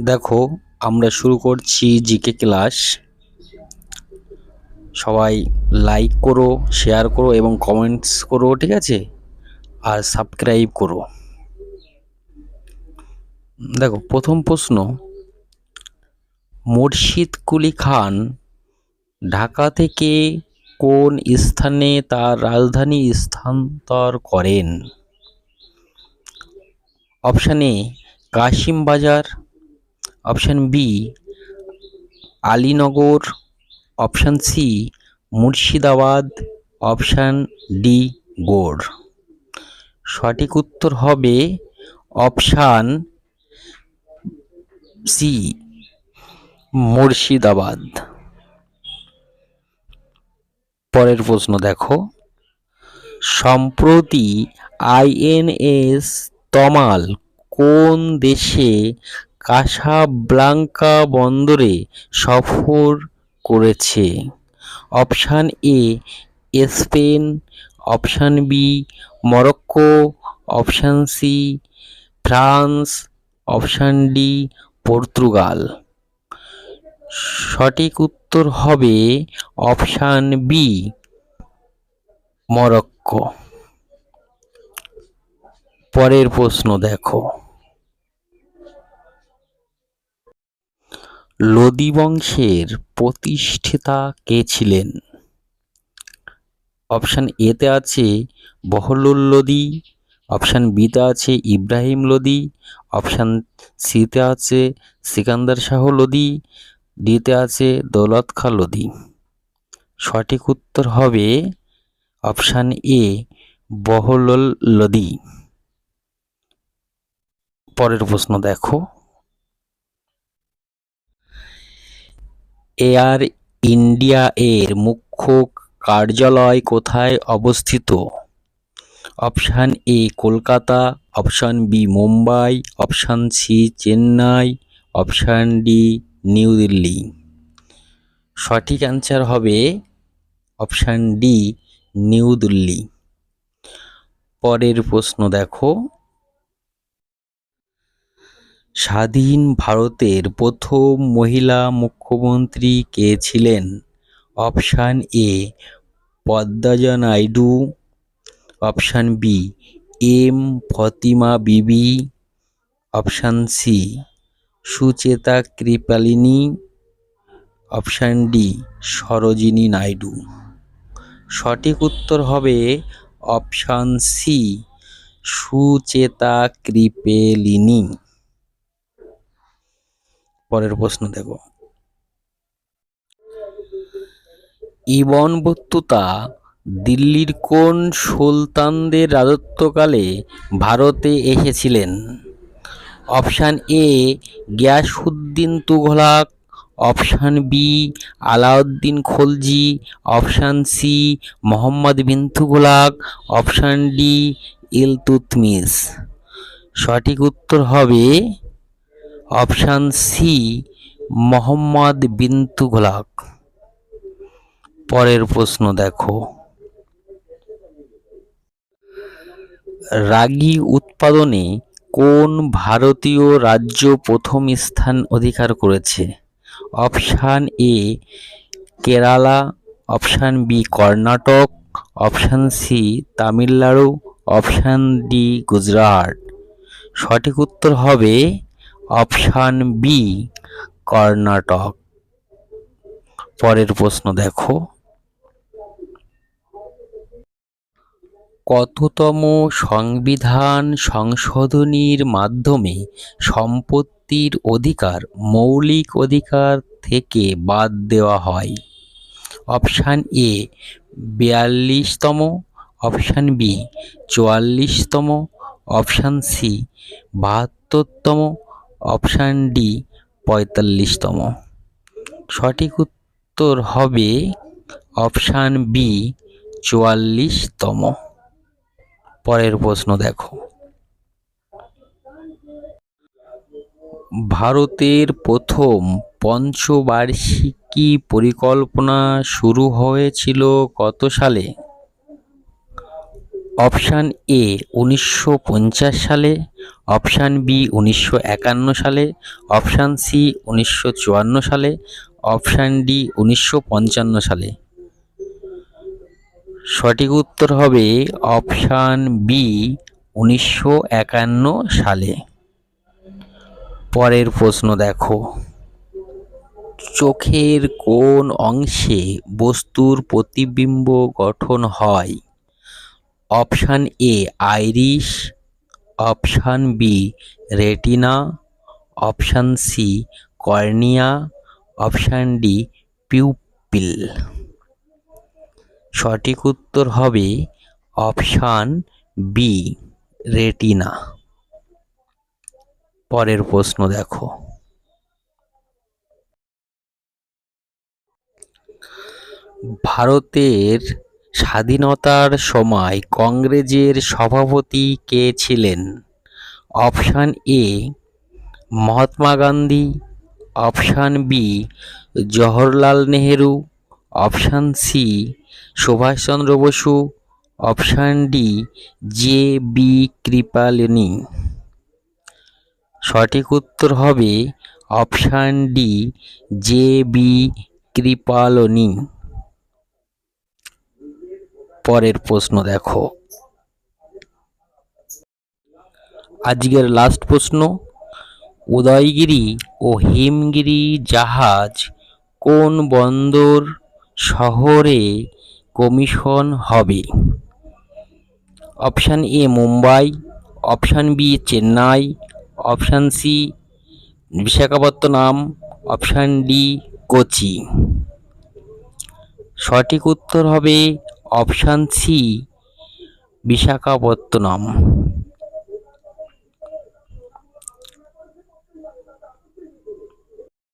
দেখো, আমরা শুরু করছি জিকে ক্লাস। সবাই লাইক করো, শেয়ার করো এবং কমেন্টস করো, ঠিক আছে? আর সাবস্ক্রাইব করো। দেখো, প্রথম প্রশ্ন, মুর্শিদ কুলি খান ঢাকা থেকে কোন স্থানে তার রাজধানী স্থানান্তর করেন? Option A Kasim Bazar, option B Alinagar, option C Murshidabad, option D Gaur. সঠিক উত্তর হবে অপশান সি মুর্শিদাবাদ। পরের প্রশ্ন দেখো, সম্প্রতি আইএনএস তমাল কোন দেশে কাসাব্লাঙ্কা বন্দরে সফর করেছে? Option A Spain, option B Morocco, option C France, option D Portugal. সঠিক উত্তর হবে অপশান বি মরক্কো। পরের প্রশ্ন দেখো, লোদি বংশের প্রতিষ্ঠাতা কে ছিলেন? অপশান এতে আছে বহলুল লোদি, অপশান বিতে আছে ইব্রাহিম লোদি, অপশান সিতে আছে সিকান্দার শাহ লোদি, ডিতে আছে দৌলত খাঁ লোদি। সঠিক উত্তর হবে অপশান এ বহলুল লোদি। পরের প্রশ্ন দেখো, এয়ার ইন্ডিয়া এর মুখ্য কার্যালয় কোথায় অবস্থিত? Option A Kolkata, option B Mumbai, option C Chennai, option D New Delhi. সঠিক অ্যান্সার হবে অপশান ডি নিউ দিল্লি। পরের প্রশ্ন দেখো, স্বাধীন ভারতের প্রথম মহিলা মুখ্যমন্ত্রী কে ছিলেন? Option A Padmaja Naidu, option B M Fatima Bibi, option C Sucheta Kripalani, option D Sarojini Naidu. সঠিক উত্তর হবে অপশান সি সুচেতা কৃপালিনী। পরের প্রশ্ন দেখো, ইবন বতুতা দিল্লির কোন সুলতানদের রাজত্বকালে ভারতে এসেছিলেন? Option A Ghiyasuddin Tughlaq, option B Alauddin Khalji, option C Mohammad bin Tughlaq, option D Iltutmish. সঠিক উত্তর হবে অপশান সি মোহাম্মদ বিন তুঘলক। পরের প্রশ্ন দেখো, রাগি উৎপাদনে কোন ভারতীয় রাজ্য প্রথম স্থান অধিকার করেছে? Option A Kerala, option B Karnataka, option C Tamil Nadu, option D Gujarat. সঠিক উত্তর হবে অপশান বি কর্ণাটক। পরের প্রশ্ন দেখো, কততম সংবিধান সংশোধনীর মাধ্যমে সম্পত্তির অধিকার মৌলিক অধিকার থেকে বাদ দেওয়া হয়? অপশান এ 42তম, অপশান বি 44তম, অপশান সি 72তম, অপশান ডি 45তম। সঠিক উত্তর হবে অপশান বি 44তম। পরের প্রশ্ন দেখো, ভারতের প্রথম পঞ্চবার্ষিকী পরিকল্পনা শুরু হয়েছিল কত সালে? অপশান এ 1950 সালে, অপশান বি 1951 সালে, অপশান সি 1954 সালে, অপশান ডি 1955 সালে। সঠিক উত্তর হবে অপশান বি 1951 সালে। পরের প্রশ্ন দেখো, চোখের কোন অংশে বস্তুর প্রতিবিম্ব গঠন হয়? Option A iris, option B retina, option C cornea, option D pupil. সঠিক উত্তর হবে অপশান বি রেটিনা। পরের প্রশ্ন দেখো, ভারতের স্বাধীনতার সময় কংগ্রেসের সভাপতি কে ছিলেন? Option A Mahatma Gandhi, option B Jawaharlal Nehru, option C Subhash Chandra Bose, option D J B Kripalani. সঠিক উত্তর হবে option D J B Kripalani. পরের প্রশ্ন দেখো, আজকের লাস্ট প্রশ্ন, উদয়গিরি ও হিমগিরি জাহাজ কোন বন্দর শহরে কমিশন হবে? Option A Mumbai, option B Chennai, option C Visakhapatnam, option D Kochi. সঠিক উত্তর হবে অপশান সি বিশাখাপত্তনম।